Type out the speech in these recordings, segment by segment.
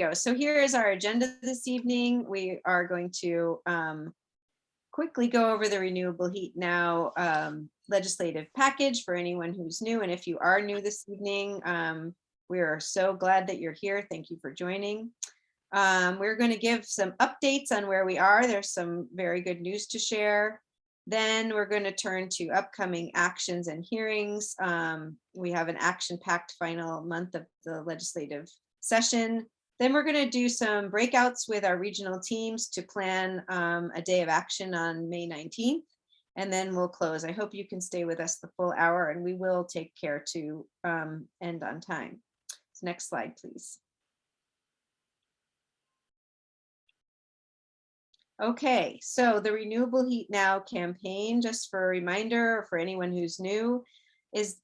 go. So here is our agenda this evening. We are going to quickly go over the Renewable Heat Now legislative package for anyone who's new. And if you are new this evening, we are so glad that you're here. Thank you for joining. We're going to give some updates on where we are. There's some very good news to share. Then we're going to turn to upcoming actions and hearings. We have an action-packed final month of the legislative session. Then we're going to do some breakouts with our regional teams to plan a day of action on May 19th. And then we'll close. I hope you can stay with us the full hour, and we will take care to end on time. So next slide, please. Okay, so the Renewable Heat Now campaign, just for a reminder for anyone who's new, is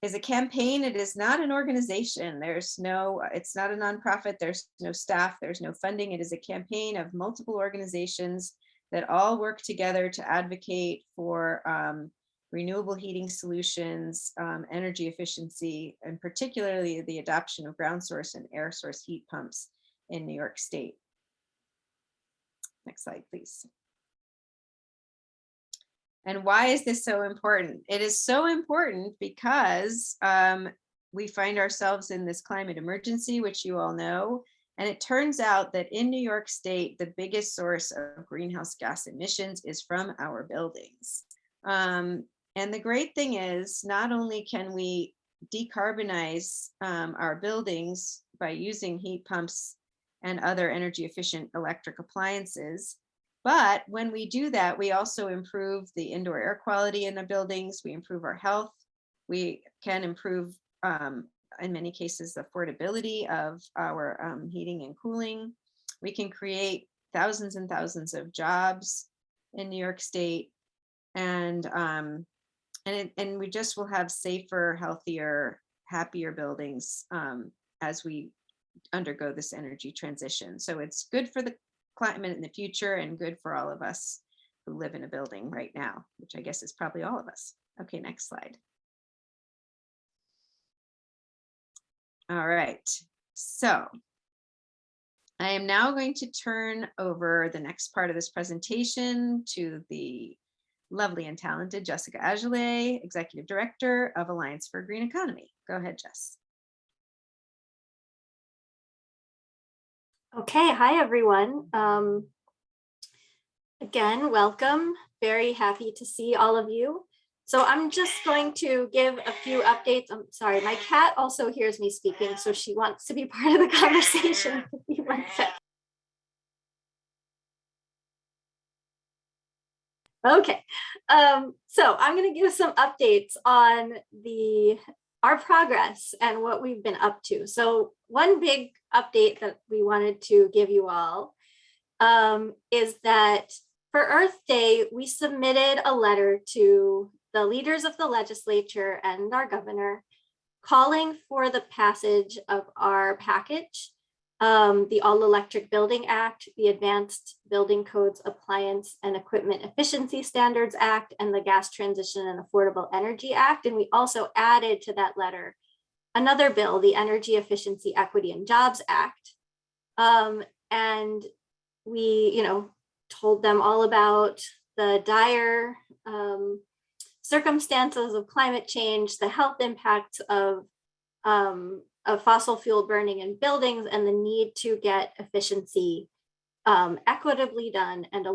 a campaign. It is not an organization. It's not a nonprofit. There's no staff. There's no funding. It is a campaign of multiple organizations that all work together to advocate for renewable heating solutions, energy efficiency, and particularly the adoption of ground source and air source heat pumps in New York State. Next slide, please. And why is this so important? It is so important because we find ourselves in this climate emergency, which you all know. And it turns out that in New York State, the biggest source of greenhouse gas emissions is from our buildings. And the great thing is, not only can we decarbonize our buildings by using heat pumps and other energy efficient electric appliances, but when we do that, we also improve the indoor air quality in the buildings, we improve our health, we can improve, in many cases, the affordability of our heating and cooling. We can create thousands and thousands of jobs in New York State, and we just will have safer, healthier, happier buildings as we undergo this energy transition. So it's good for the climate in the future and good for all of us who live in a building right now, which I guess is probably all of us. Okay, next slide. All right, so I am now going to turn over the next part of this presentation to the lovely and talented Jessica Agelet, Executive Director of Alliance for a Green Economy. Go ahead, Jess. Okay, hi everyone. Again, welcome. Very happy to see all of you. So I'm just going to give a few updates. I'm sorry, my cat also hears me speaking, so she wants to be part of the conversation. One sec. Okay, so I'm going to give some updates on our progress and what we've been up to. So one big update that we wanted to give you all is that for Earth Day, we submitted a letter to the leaders of the legislature and our governor calling for the passage of our package, the All Electric Building Act, the Advanced Building Codes Appliance and Equipment Efficiency Standards Act, and the Gas Transition and Affordable Energy Act. And we also added to that letter another bill, the Energy Efficiency, Equity, and Jobs Act. And we, told them all about the dire circumstances of climate change, the health impacts of fossil fuel burning in buildings, and the need to get efficiency equitably done and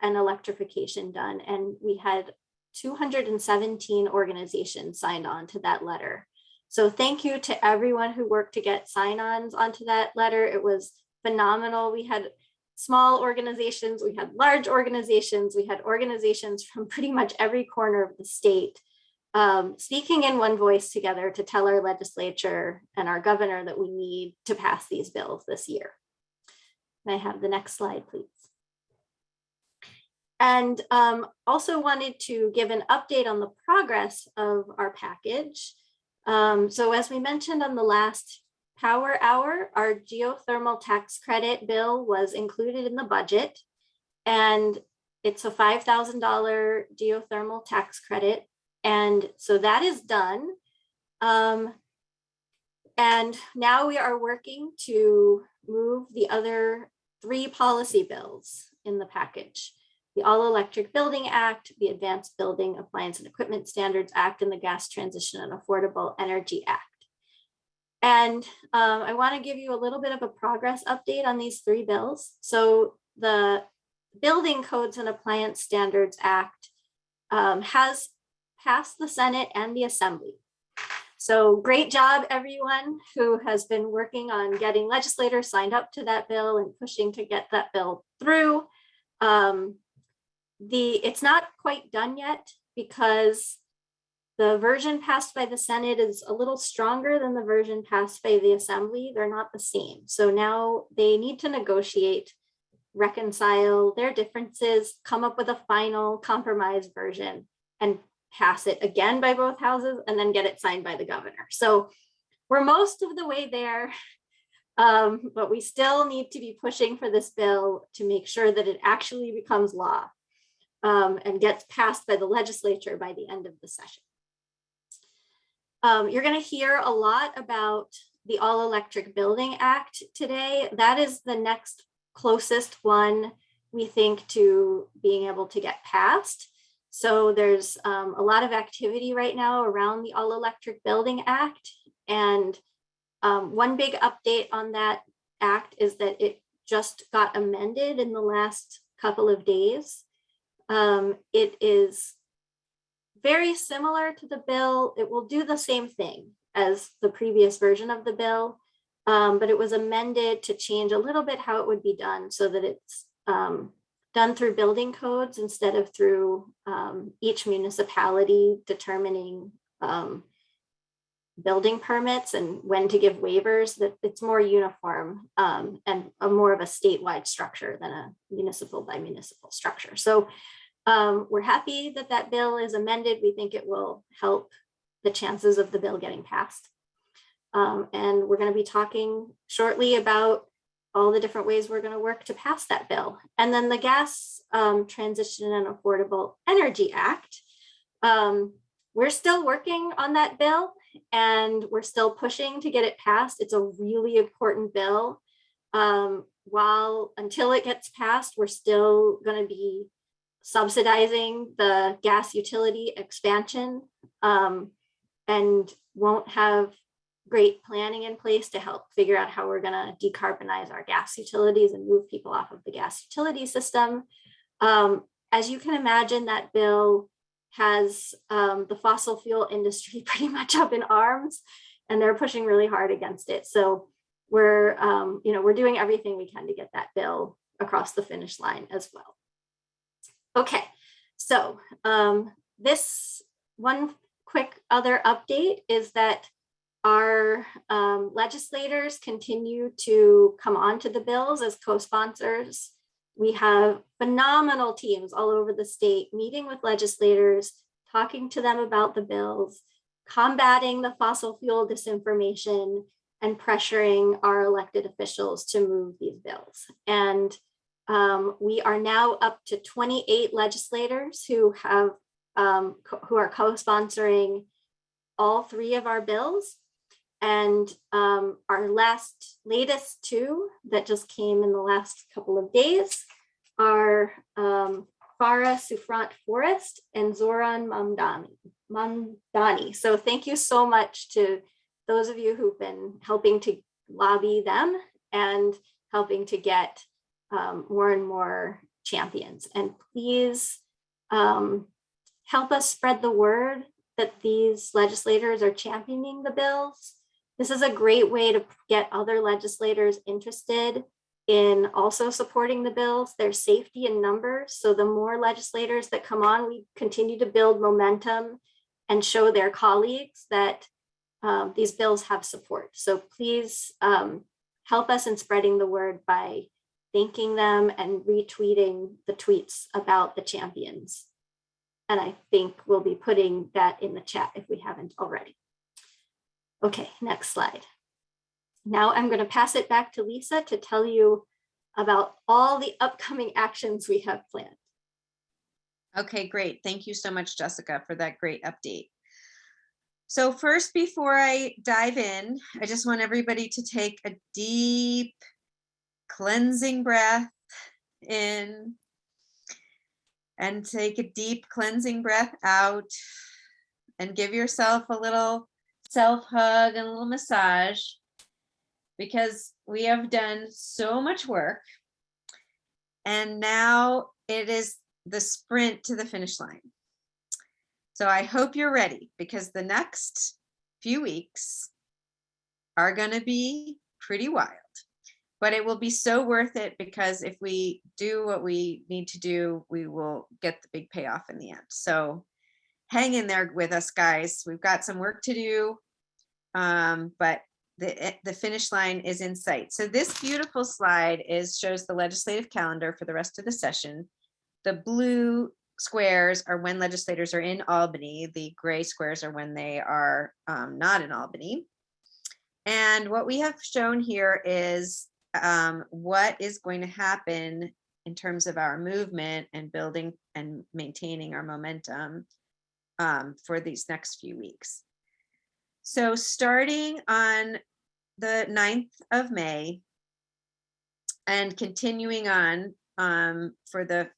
electrification done. And we had 217 organizations signed on to that letter. So thank you to everyone who worked to get sign-ons onto that letter. It was phenomenal. We had small organizations, we had large organizations, we had organizations from pretty much every corner of the state speaking in one voice together to tell our legislature and our governor that we need to pass these bills this year. May I have the next slide, please? And also wanted to give an update on the progress of our package. So as we mentioned on the last Power Hour, our geothermal tax credit bill was included in the budget, and it's a $5,000 geothermal tax credit. And so that is done. And now we are working to move the other 3 policy bills in the package: the All Electric Building Act, the Advanced Building Appliance and Equipment Standards Act, and the Gas Transition and Affordable Energy Act. And I want to give you a little bit of a progress update on these 3 bills. So the Building Codes and Appliance Standards Act has passed the Senate and the Assembly. So great job, everyone who has been working on getting legislators signed up to that bill and pushing to get that bill through. It's not quite done yet because the version passed by the Senate is a little stronger than the version passed by the Assembly. They're not the same. So now they need to negotiate, reconcile their differences, come up with a final compromise version, and pass it again by both houses, and then get it signed by the governor. So we're most of the way there, but we still need to be pushing for this bill to make sure that it actually becomes law and gets passed by the legislature by the end of the session. You're going to hear a lot about the All Electric Building Act today. That is the next closest one we think to being able to get passed. So there's a lot of activity right now around the All Electric Building Act. And one big update on that act is that it just got amended in the last couple of days. It is very similar to the bill. It will do the same thing as the previous version of the bill, but it was amended to change a little bit how it would be done so that it's done through building codes instead of through each municipality determining building permits and when to give waivers. That it's more uniform and more of a statewide structure than a municipal by municipal structure. So we're happy that that bill is amended. We think it will help the chances of the bill getting passed. And we're going to be talking shortly about all the different ways we're going to work to pass that bill. And then the Gas Transition and Affordable Energy Act. We're still working on that bill and we're still pushing to get it passed. It's a really important bill. Until it gets passed, we're still going to be subsidizing the gas utility expansion and won't have great planning in place to help figure out how we're going to decarbonize our gas utilities and move people off of the gas utility system. As you can imagine, that bill has the fossil fuel industry pretty much up in arms, and they're pushing really hard against it. So we're doing everything we can to get that bill across the finish line as well. Okay, so this one quick other update is that our legislators continue to come onto the bills as co-sponsors. We have phenomenal teams all over the state meeting with legislators, talking to them about the bills, combating the fossil fuel disinformation, and pressuring our elected officials to move these bills. And we are now up to 28 legislators who are co-sponsoring all 3 of our bills. And our latest 2 that just came in the last couple of days are Farah Sufrant Forrest and Zoran Mamdani. So thank you so much to those of you who've been helping to lobby them and helping to get more and more champions. And please help us spread the word that these legislators are championing the bills. This is a great way to get other legislators interested in also supporting the bills. There's safety in numbers. So the more legislators that come on, we continue to build momentum and show their colleagues that these bills have support. So please help us in spreading the word by thanking them and retweeting the tweets about the champions. And I think we'll be putting that in the chat if we haven't already. Okay, next slide. Now I'm going to pass it back to Lisa to tell you about all the upcoming actions we have planned. Okay, great. Thank you so much, Jessica, for that great update. So first, before I dive in, I just want everybody to take a deep cleansing breath in and take a deep cleansing breath out, and give yourself a little self hug and a little massage, because we have done so much work and now it is the sprint to the finish line. So I hope you're ready, because the next few weeks are going to be pretty wild, but it will be so worth it, because if we do what we need to do, we will get the big payoff in the end. So hang in there with us, guys. We've got some work to do, but the finish line is in sight. So this beautiful slide shows the legislative calendar for the rest of the session. The blue squares are when legislators are in Albany. The gray squares are when they are not in Albany. And what we have shown here is what is going to happen in terms of our movement and building and maintaining our momentum for these next few weeks. So starting on the 9th of May and continuing on for the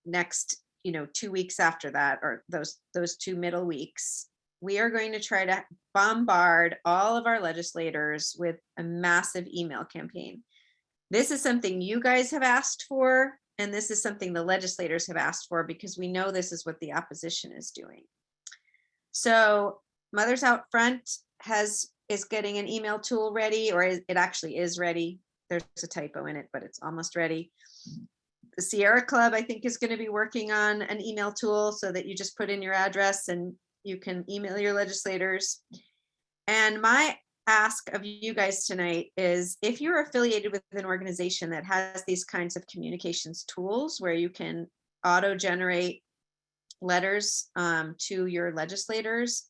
next 2 weeks after that, or those 2 middle weeks, we are going to try to bombard all of our legislators with a massive email campaign. This is something you guys have asked for, and this is something the legislators have asked for, because we know this is what the opposition is doing. So Mothers Out Front is getting an email tool ready, or it actually is ready. There's a typo in it, but it's almost ready. The Sierra Club, I think, is going to be working on an email tool so that you just put in your address and you can email your legislators. And my ask of you guys tonight is, if you're affiliated with an organization that has these kinds of communications tools where you can auto-generate letters to your legislators,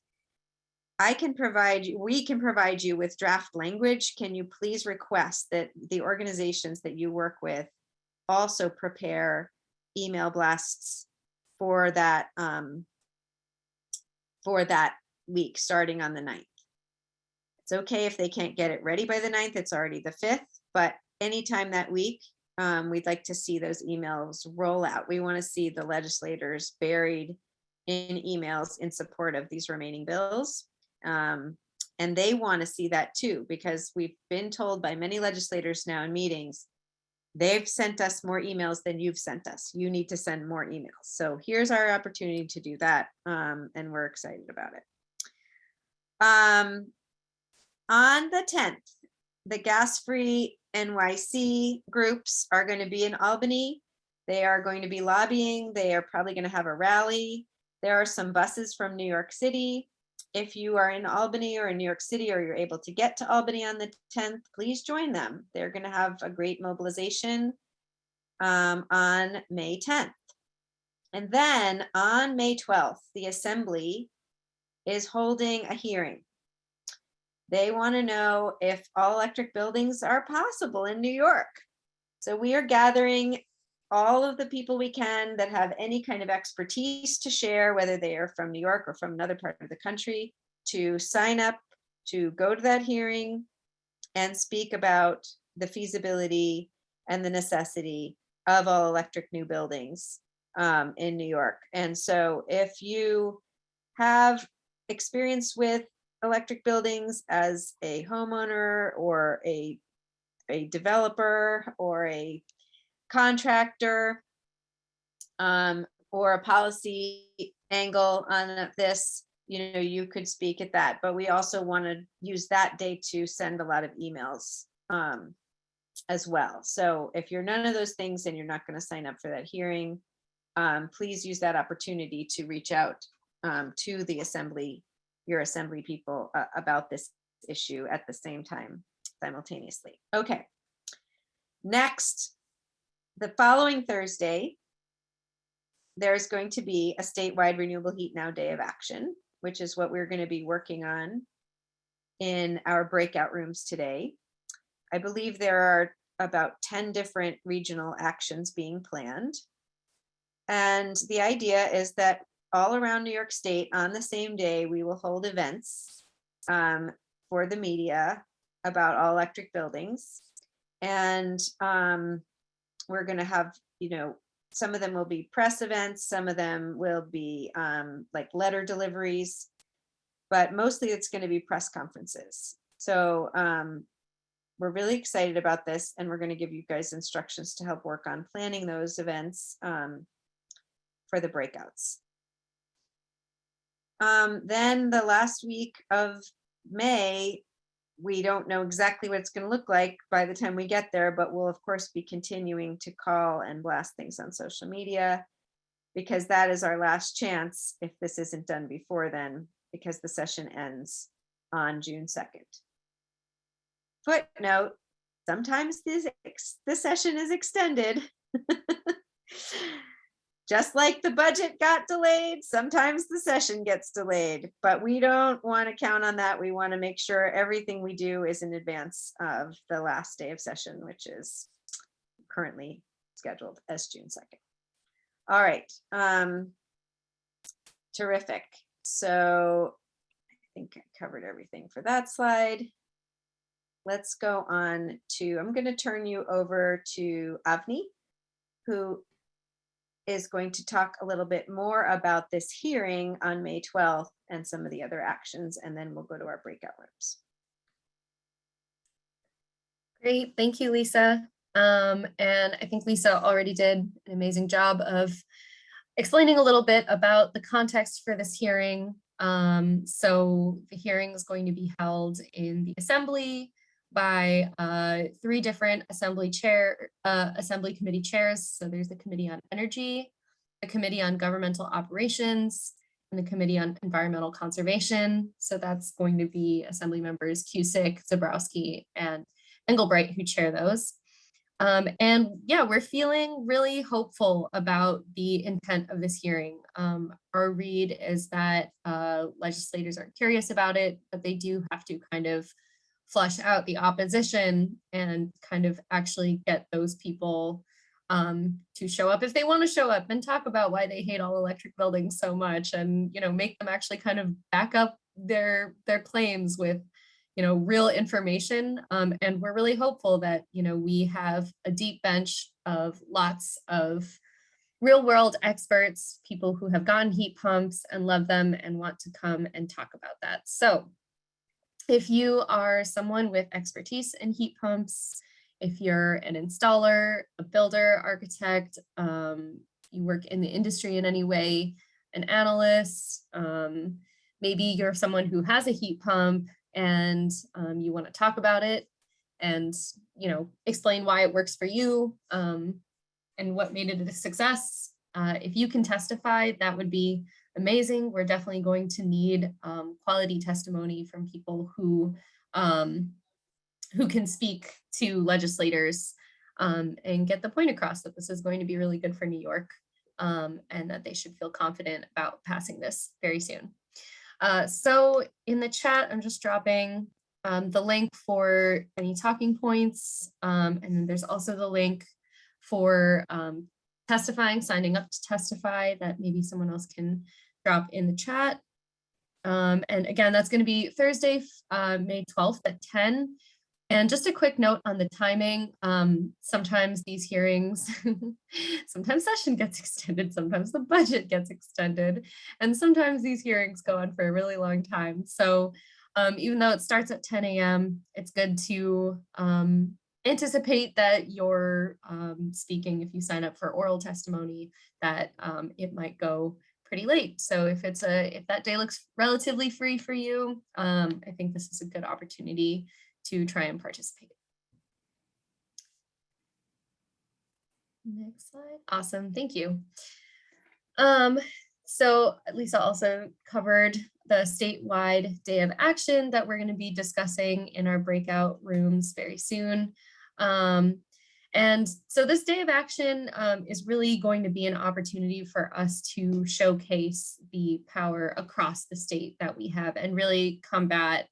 we can provide you with draft language. Can you please request that the organizations that you work with also prepare email blasts for that week starting on the 9th? It's okay if they can't get it ready by the 9th, it's already the 5th, but anytime that week, we'd like to see those emails roll out. We want to see the legislators buried in emails in support of these remaining bills. And they want to see that too, because we've been told by many legislators now in meetings, they've sent us more emails than you've sent us. You need to send more emails. So here's our opportunity to do that. And we're excited about it. On the 10th, the gas-free NYC groups are going to be in Albany. They are going to be lobbying. They are probably going to have a rally. There are some buses from New York City. If you are in Albany or in New York City, or you're able to get to Albany on the 10th, please join them. They're going to have a great mobilization on May 10th. And then on May 12th, the Assembly is holding a hearing. They want to know if all electric buildings are possible in New York. So we are gathering all of the people we can that have any kind of expertise to share, whether they are from New York or from another part of the country, to sign up to go to that hearing and speak about the feasibility and the necessity of all electric new buildings in New York. And so if you have experience with electric buildings as a homeowner or a developer or a contractor, or a policy angle on this, you could speak at that. But we also want to use that day to send a lot of emails as well. So if you're none of those things and you're not going to sign up for that hearing, please use that opportunity to reach out to the Assembly, your Assembly people, about this issue at the same time, simultaneously. Okay. Next, the following Thursday, there's going to be a statewide Renewable Heat Now Day of Action, which is what we're going to be working on in our breakout rooms today. I believe there are about 10 different regional actions being planned. And the idea is that all around New York State on the same day, we will hold events for the media about all electric buildings. And we're going to have, some of them will be press events, some of them will be like letter deliveries, but mostly it's going to be press conferences. So we're really excited about this, and we're going to give you guys instructions to help work on planning those events for the breakouts. Then the last week of May, we don't know exactly what it's going to look like by the time we get there, but we'll of course be continuing to call and blast things on social media, because that is our last chance if this isn't done before then, because the session ends on June 2nd. Footnote, sometimes the session is extended. Just like the budget got delayed, sometimes the session gets delayed, but we don't want to count on that. We want to make sure everything we do is in advance of the last day of session, which is currently scheduled as June 2nd. All right. Terrific. So I think I covered everything for that slide. Let's go on to, I'm going to turn you over to Avni, who is going to talk a little bit more about this hearing on May 12th and some of the other actions, and then we'll go to our breakout rooms. Great, thank you, Lisa. And I think Lisa already did an amazing job of explaining a little bit about the context for this hearing. So the hearing is going to be held in the Assembly by 3 different Assembly committee chairs. So there's the Committee on Energy, the Committee on Governmental Operations, and the Committee on Environmental Conservation. So that's going to be Assembly members Cusick, Zabrowski, and Engelbright who chair those. And yeah, we're feeling really hopeful about the intent of this hearing. Our read is that legislators are curious about it, but they do have to kind of flush out the opposition and kind of actually get those people to show up if they want to show up and talk about why they hate all electric buildings so much, and make them actually kind of back up their claims with real information. And we're really hopeful that we have a deep bench of lots of real world experts, people who have gotten heat pumps and love them and want to come and talk about that. So if you are someone with expertise in heat pumps, if you're an installer, a builder, architect, you work in the industry in any way, an analyst, maybe you're someone who has a heat pump and you want to talk about it and explain why it works for you and what made it a success. If you can testify, that would be amazing. We're definitely going to need quality testimony from people who can speak to legislators and get the point across that this is going to be really good for New York and that they should feel confident about passing this very soon. So in the chat, I'm just dropping the link for any talking points. And then there's also the link for testifying, signing up to testify, that maybe someone else can drop in the chat. And again, that's going to be Thursday, May 12th at 10. And just a quick note on the timing. Sometimes these hearings, sometimes session gets extended, sometimes the budget gets extended, and sometimes these hearings go on for a really long time. So even though it starts at 10 a.m., it's good to anticipate that you're speaking, if you sign up for oral testimony, that it might go pretty late. So if that day looks relatively free for you, I think this is a good opportunity to try and participate. Next slide. Awesome, thank you. So Lisa also covered the statewide day of action that we're going to be discussing in our breakout rooms very soon. And so this day of action is really going to be an opportunity for us to showcase the power across the state that we have and really combat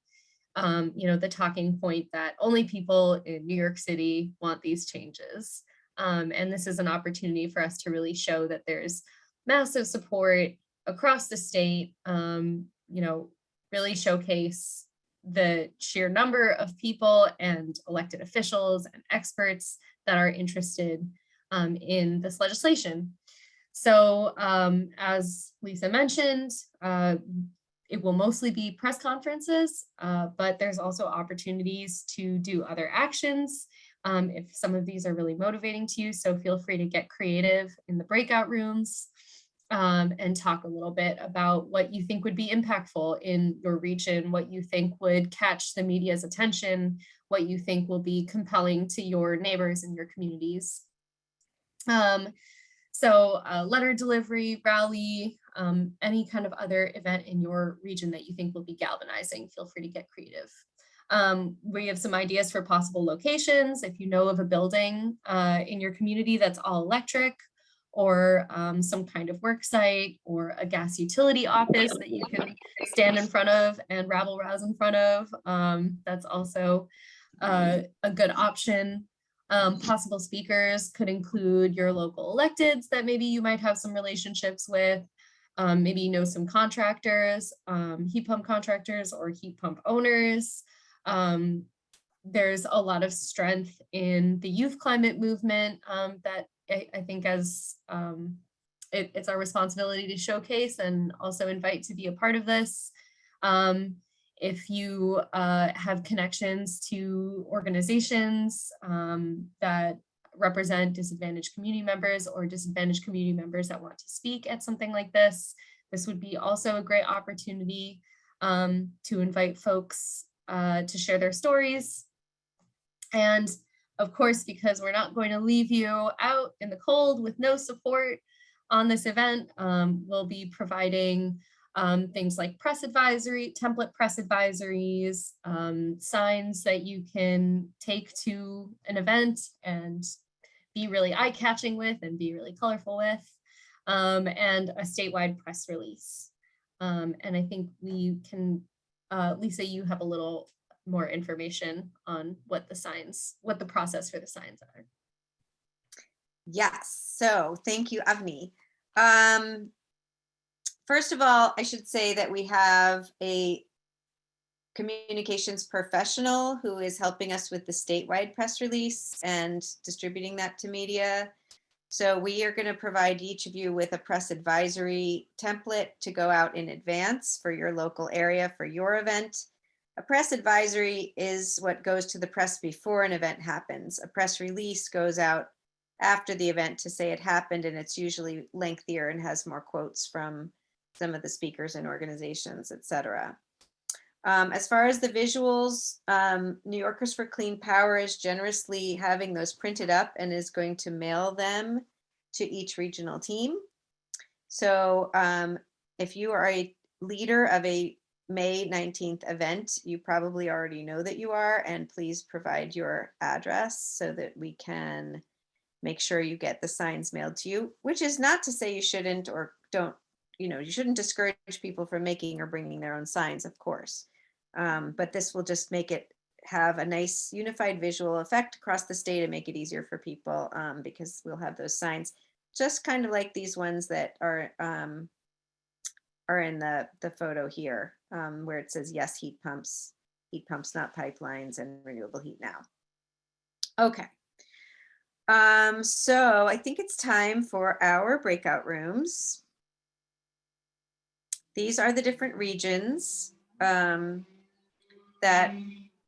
the talking point that only people in New York City want these changes. And this is an opportunity for us to really show that there's massive support across the state, you know, really showcase the sheer number of people and elected officials and experts that are interested in this legislation. So as Lisa mentioned, it will mostly be press conferences, but there's also opportunities to do other actions if some of these are really motivating to you. So feel free to get creative in the breakout rooms and talk a little bit about what you think would be impactful in your region, what you think would catch the media's attention, what you think will be compelling to your neighbors and your communities. So letter delivery, rally, any kind of other event in your region that you think will be galvanizing, feel free to get creative. We have some ideas for possible locations. If you know of a building in your community that's all electric, or some kind of work site or a gas utility office that you can stand in front of and rabble rouse in front of, that's also a good option. Possible speakers could include your local electeds that maybe you might have some relationships with. Maybe you know some contractors, heat pump contractors or heat pump owners. There's a lot of strength in the youth climate movement that I think as it's our responsibility to showcase and also invite to be a part of this. If you have connections to organizations that represent disadvantaged community members or disadvantaged community members that want to speak at something like this would be also a great opportunity to invite folks to share their stories. And of course, because we're not going to leave you out in the cold with no support on this event, we'll be providing things like press advisory, template press advisories, signs that you can take to an event and be really eye-catching with and be really colorful with, and a statewide press release. And I think we can, Lisa, you have a little more information on what the process for the signs are. Yes, so thank you, Avni. First of all, I should say that we have a communications professional who is helping us with the statewide press release and distributing that to media. So we are going to provide each of you with a press advisory template to go out in advance for your local area for your event. A press advisory is what goes to the press before an event happens. A press release goes out after the event to say it happened, and it's usually lengthier and has more quotes from some of the speakers and organizations, etc. As far as the visuals, New Yorkers for Clean Power is generously having those printed up and is going to mail them to each regional team. So if you are a leader of a May 19th event, you probably already know that you are, and please provide your address so that we can make sure you get the signs mailed to you, which is not to say you shouldn't or don't, you shouldn't discourage people from making or bringing their own signs, of course. But this will just make it have a nice unified visual effect across the state and make it easier for people because we'll have those signs, just kind of like these ones that are in the photo here, where it says, yes, heat pumps, not pipelines, and renewable heat now. Okay. So I think it's time for our breakout rooms. These are the different regions that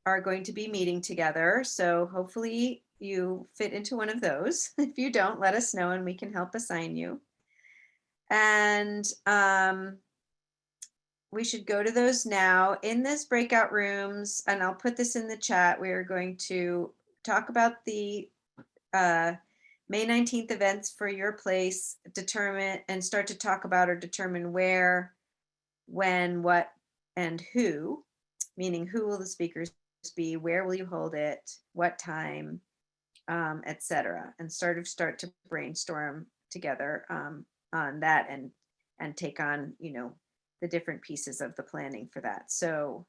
are going to be meeting together. So hopefully you fit into one of those. If you don't, let us know and we can help assign you. And we should go to those now. In this breakout rooms, and I'll put this in the chat, we are going to talk about the May 19th events for your place, start to talk about or determine where, when, what, and who, meaning who will the speakers be, where will you hold it, what time, etc. And start to brainstorm together on that and take on, the different pieces of the planning for that. So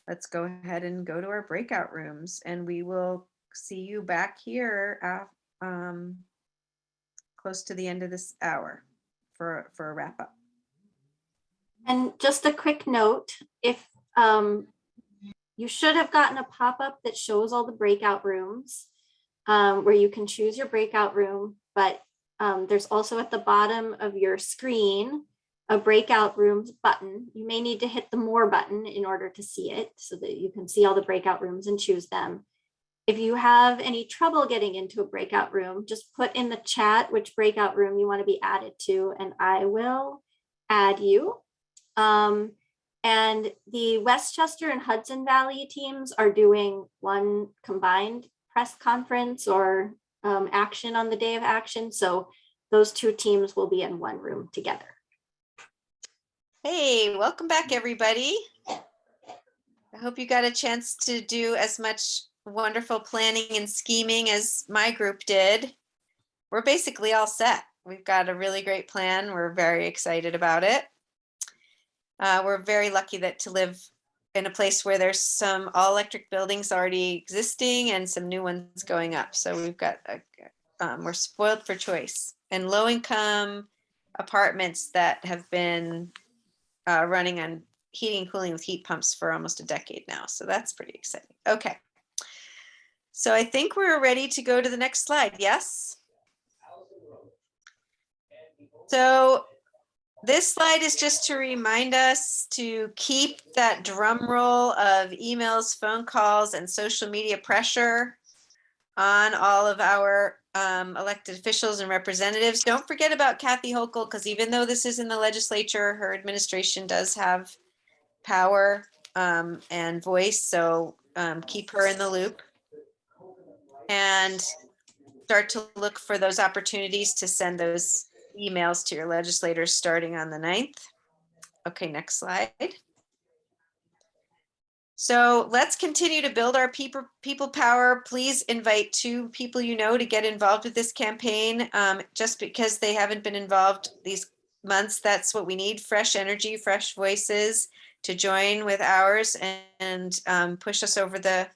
let's go ahead and go to our breakout rooms, and we will see you back here close to the end of this hour for a wrap up. And just a quick note, if you should have gotten a pop-up that shows all the breakout rooms where you can choose your breakout room, but there's also at the bottom of your screen a breakout rooms button. You may need to hit the more button in order to see it so that you can see all the breakout rooms and choose them. If you have any trouble getting into a breakout room, just put in the chat which breakout room you want to be added to, and I will add you. And the Westchester and Hudson Valley teams are doing one combined press conference or action on the day of action. So those two teams will be in one room together. Hey, welcome back, everybody. I hope you got a chance to do as much wonderful planning and scheming as my group did. We're basically all set. We've got a really great plan. We're very excited about it. We're very lucky to live in a place where there's some all electric buildings already existing and some new ones going up. So we've got, we're spoiled for choice, and low income apartments that have been running on heating and cooling with heat pumps for almost a decade now. So that's pretty exciting. Okay. So I think we're ready to go to the next slide. Yes. So this slide is just to remind us to keep that drum roll of emails, phone calls, and social media pressure on all of our elected officials and representatives. Don't forget about Kathy Hochul, because even though this is in the legislature, her administration does have power and voice. So keep her in the loop and start to look for those opportunities to send those emails to your legislators starting on the 9th. Okay, next slide. So let's continue to build our people power. Please invite 2 people you know to get involved with this campaign. Just because they haven't been involved these months, that's what we need: fresh energy, fresh voices to join with ours and push us over the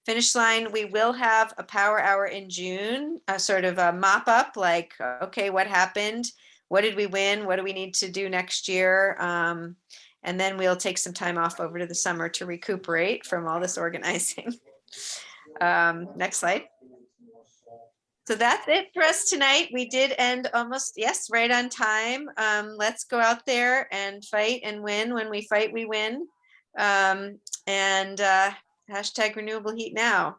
finish line. We will have a power hour in June, a sort of a mop up, like, okay, what happened? What did we win? What do we need to do next year? And then we'll take some time off over to the summer to recuperate from all this organizing. Next slide. So that's it for us tonight. We did end almost, yes, right on time. Let's go out there and fight and win. When we fight, we win. Hashtag renewable heat now.